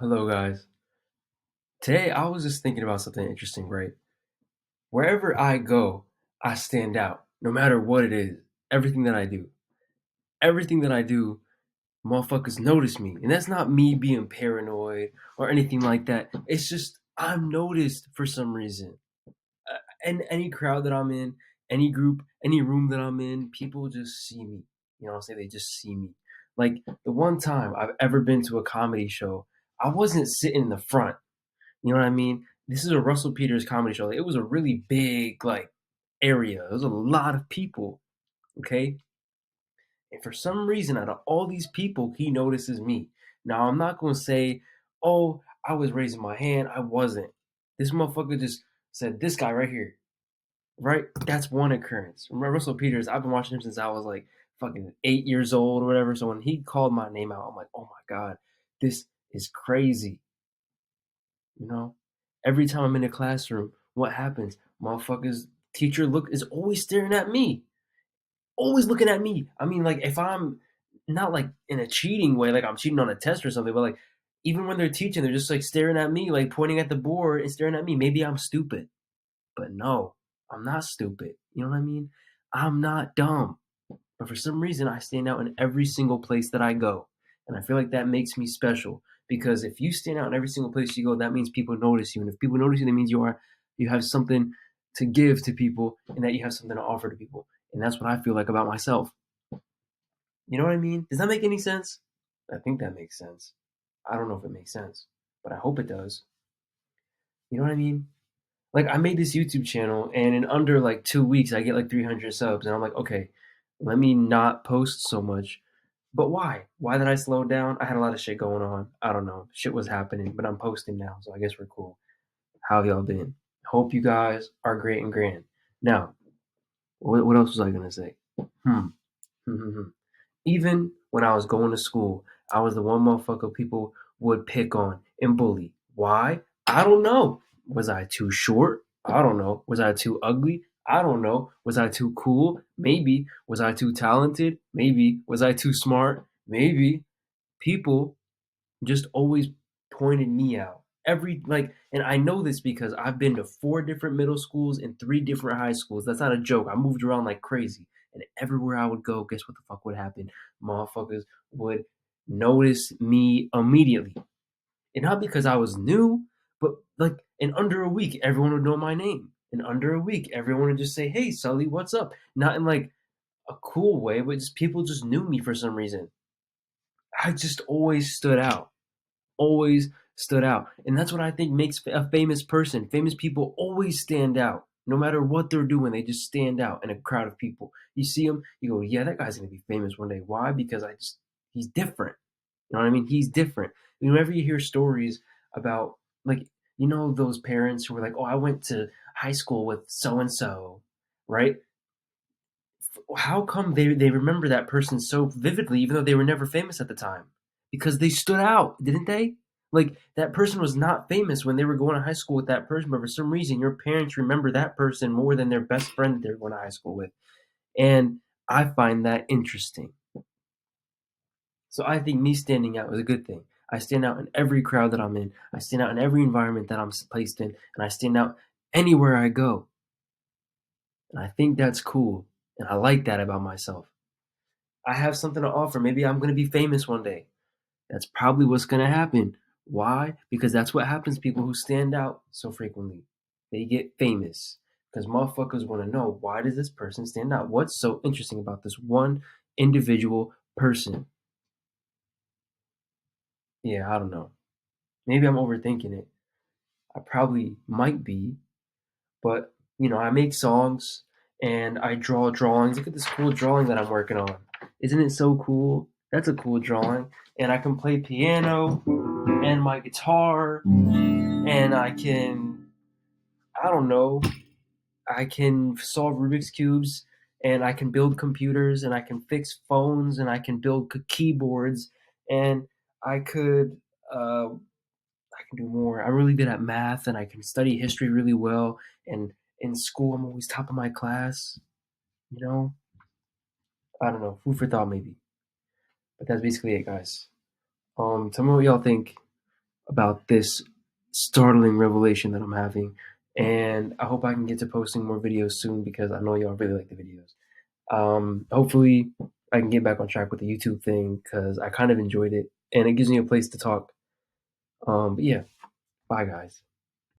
Hello, guys. Today I was just thinking about something interesting, right? Wherever I go, I stand out, no matter what it is. Everything that I do. Everything that I do, motherfuckers notice me. And that's not me being paranoid or anything like that. It's just I'm noticed for some reason. And any crowd that I'm in, any group, any room that I'm in, people just see me. You know what I'm saying? They just see me. Like the one time I've ever been to a comedy show, I wasn't sitting in the front. You know what I mean? This is a Russell Peters comedy show. Like, it was a really big area. There was a lot of people. Okay, and for some reason, out of all these people, he notices me. Now I'm not gonna say, "Oh, I was raising my hand." I wasn't. This motherfucker just said, "This guy right here." Right? That's one occurrence. Remember Russell Peters? I've been watching him since I was like fucking 8 years old or whatever. So when he called my name out, I'm like, "Oh my god, this is crazy." You know, every time I'm in a classroom, what happens? Motherfuckers, teacher look is always staring at me, always looking at me. I mean, like if I'm not like in a cheating way, like I'm cheating on a test or something, but like even when they're teaching, they're just like staring at me, like pointing at the board and staring at me. Maybe I'm stupid, but no, I'm not stupid. You know what I mean? I'm not dumb. But for some reason, I stand out in every single place that I go. And I feel like that makes me special because if you stand out in every single place you go, that means people notice you. And if people notice you, that means you have something to give to people and that you have something to offer to people. And that's what I feel like about myself. You know what I mean? Does that make any sense? I think that makes sense. I don't know if it makes sense, but I hope it does. You know what I mean? Like I made this YouTube channel and in under like 2 weeks I get like 300 subs and I'm like, okay, let me not post so much. But why? Why did I slow down? I had a lot of shit going on. I don't know. Shit was happening, but I'm posting now, so I guess we're cool. How have y'all been? Hope you guys are great and grand. Now, what else was I gonna say? Hmm. Even when I was going to school, I was the one motherfucker people would pick on and bully. Why? I don't know. Was I too short? I don't know. Was I too ugly? I don't know. Was I too cool? Maybe. Was I too talented? Maybe. Was I too smart? Maybe. People just always pointed me out. And I know this because I've been to 4 different middle schools and 3 different high schools. That's not a joke. I moved around like crazy. And everywhere I would go, guess what the fuck would happen? Motherfuckers would notice me immediately. And not because I was new, but like in under a week, everyone would know my name. In under a week, everyone would just say, "Hey, Sully, what's up?" Not in like a cool way, but just people just knew me for some reason. I just always stood out. Always stood out. And that's what I think makes a famous person. Famous people always stand out. No matter what they're doing, they just stand out in a crowd of people. You see them, you go, yeah, that guy's gonna be famous one day. Why? Because he's different. You know what I mean? He's different. Whenever you hear stories about like, those parents who were like, oh, I went to high school with so and so, right? How come they remember that person so vividly, even though they were never famous at the time? Because they stood out, didn't they? Like that person was not famous when they were going to high school with that person, but for some reason your parents remember that person more than their best friend that they're going to high school with. And I find that interesting. So I think me standing out is a good thing. I stand out in every crowd that I'm in. I stand out in every environment that I'm placed in, and I stand out anywhere I go. And I think that's cool, and I like that about myself. I have something to offer. Maybe I'm going to be famous one day. That's probably what's going to happen. Why? Because that's what happens to people who stand out so frequently. They get famous because motherfuckers want to know, why does this person stand out? What's so interesting about this one individual person? Yeah, I don't know. Maybe I'm overthinking it. I probably might be, but I make songs and I draw drawings. Look at this cool drawing that I'm working on. Isn't it so cool? That's a cool drawing. And I can play piano and my guitar and I don't know, I can solve Rubik's cubes and I can build computers and I can fix phones and I can build keyboards and I could I can do more. I'm really good at math and I can study history really well. And in school, I'm always top of my class. You know, I don't know. Food for thought, maybe. But that's basically it, guys. Tell me what y'all think. about this startling revelation that I'm having. And I hope I can get to posting more videos soon because I know y'all really like the videos. Hopefully, I can get back on track with the YouTube thing because I kind of enjoyed it and it gives me a place to talk. But yeah, bye guys.